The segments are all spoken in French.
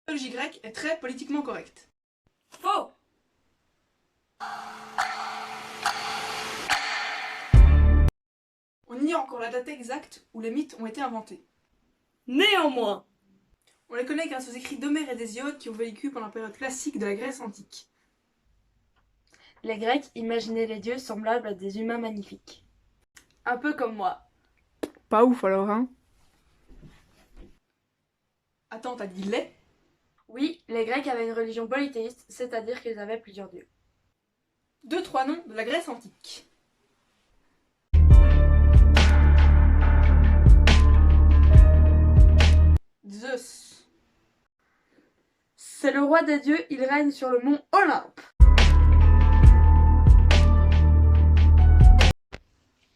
La mythologie grecque est très politiquement correcte. Faux. On ignore encore la date exacte où les mythes ont été inventés. Néanmoins. On les connaît grâce aux écrits d'Homère et d'Hésiode qui ont vécu pendant la période classique de la Grèce antique. Les Grecs imaginaient les dieux semblables à des humains magnifiques. Un peu comme moi. Pas ouf alors, hein? Attends, t'as dit les? Oui, les Grecs avaient une religion polythéiste, c'est-à-dire qu'ils avaient plusieurs dieux. 2-3 noms de la Grèce antique. Zeus. C'est le roi des dieux, il règne sur le mont Olympe.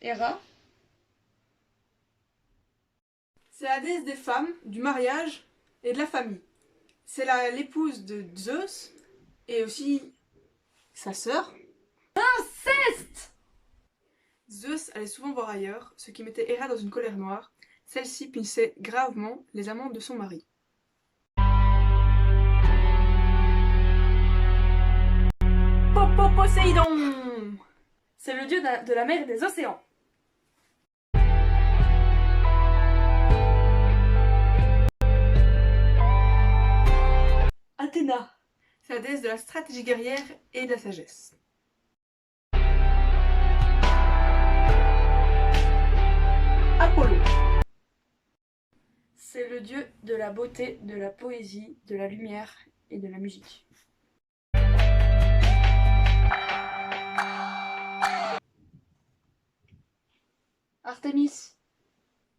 Héra. C'est la déesse des femmes, du mariage et de la famille. C'est l'épouse de Zeus et aussi sa sœur. Inceste. Zeus allait souvent voir ailleurs, ce qui mettait Héra dans une colère noire. Celle-ci punissait gravement les amants de son mari. Poséidon. C'est le dieu de la mer et des océans. Athéna. C'est la déesse de la stratégie guerrière et de la sagesse. Apollo. C'est le dieu de la beauté, de la poésie, de la lumière et de la musique. Artémis.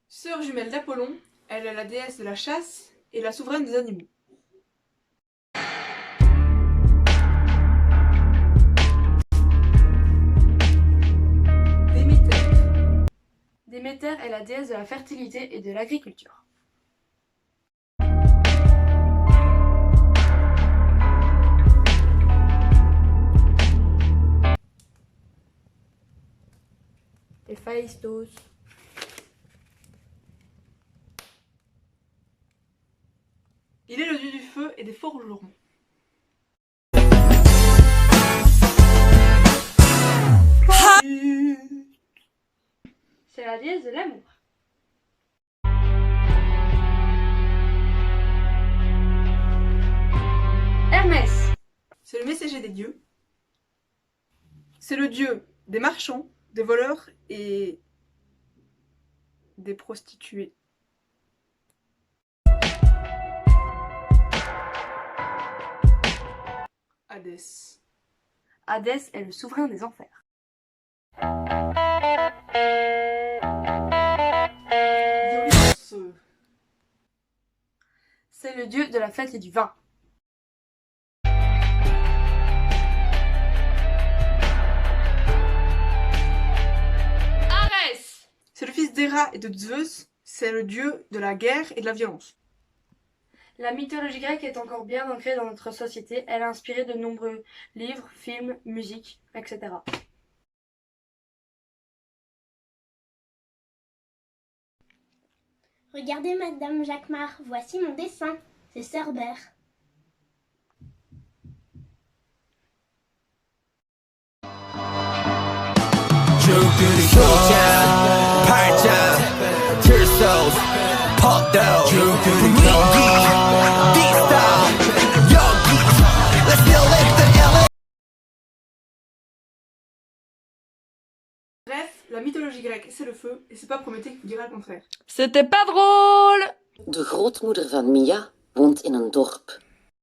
Sœur jumelle d'Apollon, elle est la déesse de la chasse et la souveraine des animaux. Déméter. Déméter est la déesse de la fertilité et de l'agriculture. Héphaïstos. Il est le dieu du feu et des forgerons. C'est la déesse de l'amour. Hermès. C'est le messager des dieux. C'est le dieu des marchands, des voleurs et des prostituées. Hadès. Hadès est le souverain des enfers. Dionysos. C'est le dieu de la fête et du vin. Arès. C'est le fils d'Héra et de Zeus. C'est le dieu de la guerre et de la violence. La mythologie grecque est encore bien ancrée dans notre société. Elle a inspiré de nombreux livres, films, musiques, etc. Regardez Madame Jacquemart, voici mon dessin. C'est Cerbère. Bref, la mythologie grecque, c'est le feu, et c'est pas Prométhée qui dira le contraire. C'était pas drôle! De grootmoeder van Mia woont in een dorp.